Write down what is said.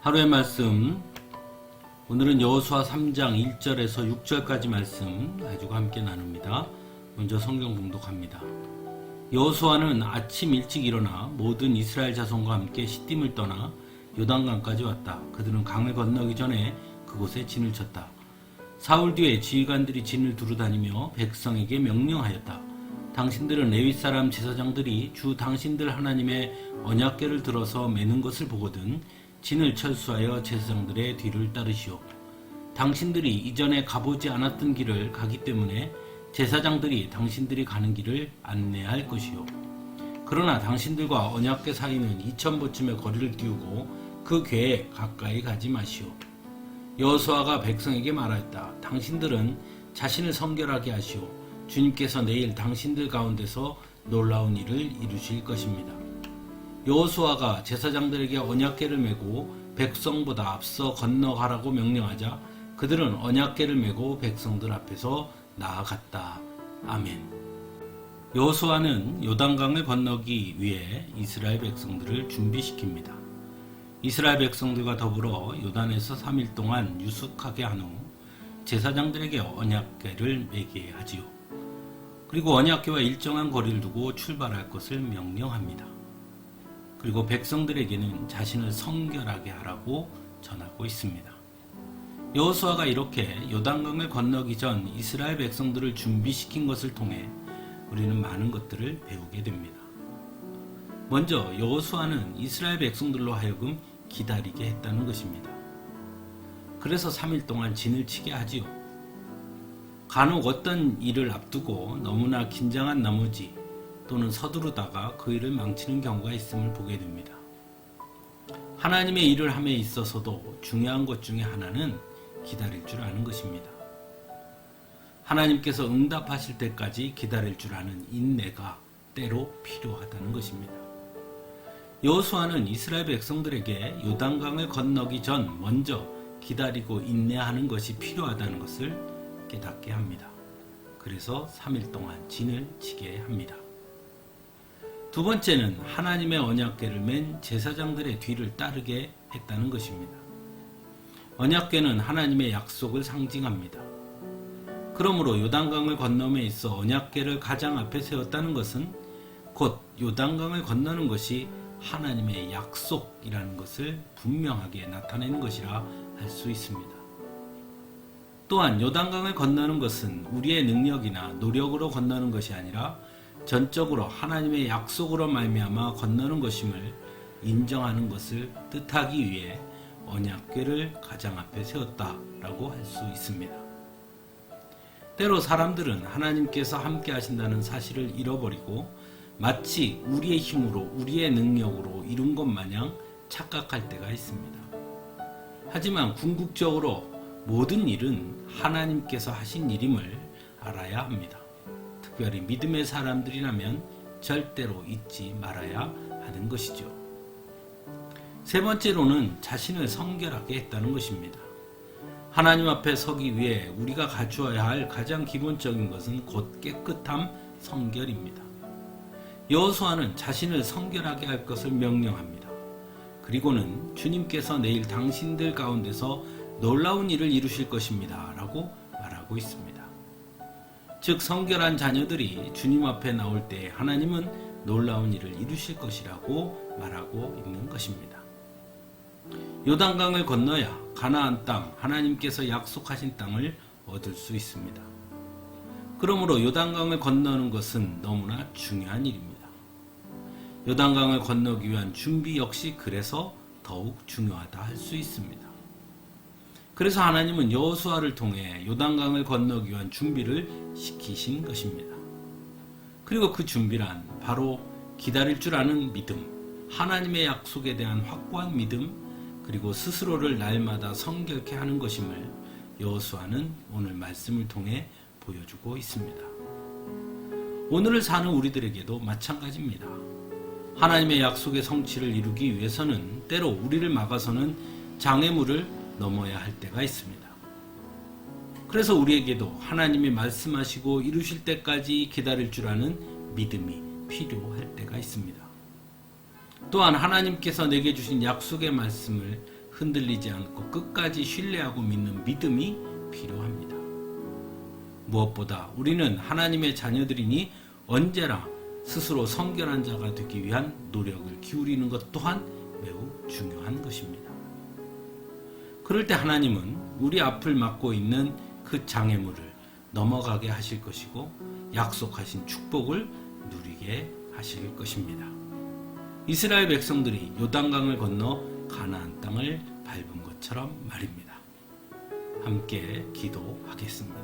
하루의 말씀, 오늘은 여호수아 3장 1절에서 6절까지 말씀 가지고 함께 나눕니다. 먼저 성경 봉독합니다. 여호수아는 아침 일찍 일어나 모든 이스라엘 자손과 함께 시딤을 떠나 요단강까지 왔다. 그들은 강을 건너기 전에 그곳에 진을 쳤다. 사울 뒤에 지휘관들이 진을 두루다니며 백성에게 명령하였다. 당신들은 레위 사람 제사장들이 주 당신들 하나님의 언약궤를 들어서 매는 것을 보거든 진을 철수하여 제사장들의 뒤를 따르시오. 당신들이 이전에 가보지 않았던 길을 가기 때문에 제사장들이 당신들이 가는 길을 안내할 것이오. 그러나 당신들과 언약궤 사이는 2000보쯤의 거리를 띄우고 그 궤에 가까이 가지 마시오. 여호수아가 백성에게 말하였다. 당신들은 자신을 성결하게 하시오. 주님께서 내일 당신들 가운데서 놀라운 일을 이루실 것입니다. 여호수아가 제사장들에게 언약궤를 메고 백성보다 앞서 건너가라고 명령하자 그들은 언약궤를 메고 백성들 앞에서 나아갔다. 아멘. 여호수아는 요단강을 건너기 위해 이스라엘 백성들을 준비시킵니다. 이스라엘 백성들과 더불어 요단에서 3일 동안 유숙하게 한 후 제사장들에게 언약궤를 메게 하지요. 그리고 언약궤와 일정한 거리를 두고 출발할 것을 명령합니다. 그리고 백성들에게는 자신을 성결하게 하라고 전하고 있습니다. 여호수아가 이렇게 요단강을 건너기 전 이스라엘 백성들을 준비시킨 것을 통해 우리는 많은 것들을 배우게 됩니다. 먼저 여호수아는 이스라엘 백성들로 하여금 기다리게 했다는 것입니다. 그래서 3일 동안 진을 치게 하지요. 간혹 어떤 일을 앞두고 너무나 긴장한 나머지 또는 서두르다가 그 일을 망치는 경우가 있음을 보게 됩니다. 하나님의 일을 함에 있어서도 중요한 것 중에 하나는 기다릴 줄 아는 것입니다. 하나님께서 응답하실 때까지 기다릴 줄 아는 인내가 때로 필요하다는 것입니다. 여호수아는 이스라엘 백성들에게 요단강을 건너기 전 먼저 기다리고 인내하는 것이 필요하다는 것을 깨닫게 합니다. 그래서 3일 동안 진을 치게 합니다. 두 번째는 하나님의 언약궤를 맨 제사장들의 뒤를 따르게 했다는 것입니다. 언약궤는 하나님의 약속을 상징합니다. 그러므로 요단강을 건너에 있어 언약궤를 가장 앞에 세웠다는 것은 곧 요단강을 건너는 것이 하나님의 약속이라는 것을 분명하게 나타내는 것이라 할 수 있습니다. 또한 요단강을 건너는 것은 우리의 능력이나 노력으로 건너는 것이 아니라 전적으로 하나님의 약속으로 말미암아 건너는 것임을 인정하는 것을 뜻하기 위해 언약궤를 가장 앞에 세웠다라고 할 수 있습니다. 때로 사람들은 하나님께서 함께 하신다는 사실을 잃어버리고 마치 우리의 힘으로 우리의 능력으로 이룬 것 마냥 착각할 때가 있습니다. 하지만 궁극적으로 모든 일은 하나님께서 하신 일임을 알아야 합니다. 특별히 믿음의 사람들이라면 절대로 잊지 말아야 하는 것이죠. 세 번째로는 자신을 성결하게 했다는 것입니다. 하나님 앞에 서기 위해 우리가 갖추어야 할 가장 기본적인 것은 곧 깨끗함, 성결입니다. 여호수아는 자신을 성결하게 할 것을 명령합니다. 그리고는 주님께서 내일 당신들 가운데서 놀라운 일을 이루실 것입니다 라고 말하고 있습니다. 즉 성결한 자녀들이 주님 앞에 나올 때 하나님은 놀라운 일을 이루실 것이라고 말하고 있는 것입니다. 요단강을 건너야 가나안 땅, 하나님께서 약속하신 땅을 얻을 수 있습니다. 그러므로 요단강을 건너는 것은 너무나 중요한 일입니다. 요단강을 건너기 위한 준비 역시 그래서 더욱 중요하다 할 수 있습니다. 그래서 하나님은 여호수아를 통해 요단강을 건너기 위한 준비를 시키신 것입니다. 그리고 그 준비란 바로 기다릴 줄 아는 믿음, 하나님의 약속에 대한 확고한 믿음, 그리고 스스로를 날마다 성결케 하는 것임을 여호수아는 오늘 말씀을 통해 보여주고 있습니다. 오늘을 사는 우리들에게도 마찬가지입니다. 하나님의 약속의 성취를 이루기 위해서는 때로 우리를 막아서는 장애물을 넘어야 할 때가 있습니다. 그래서 우리에게도 하나님이 말씀하시고 이루실 때까지 기다릴 줄 아는 믿음이 필요할 때가 있습니다. 또한 하나님께서 내게 주신 약속의 말씀을 흔들리지 않고 끝까지 신뢰하고 믿는 믿음이 필요합니다. 무엇보다 우리는 하나님의 자녀들이니 언제나 스스로 성결한 자가 되기 위한 노력을 기울이는 것 또한 매우 중요한 것입니다. 그럴 때 하나님은 우리 앞을 막고 있는 그 장애물을 넘어가게 하실 것이고 약속하신 축복을 누리게 하실 것입니다. 이스라엘 백성들이 요단강을 건너 가나안 땅을 밟은 것처럼 말입니다. 함께 기도하겠습니다.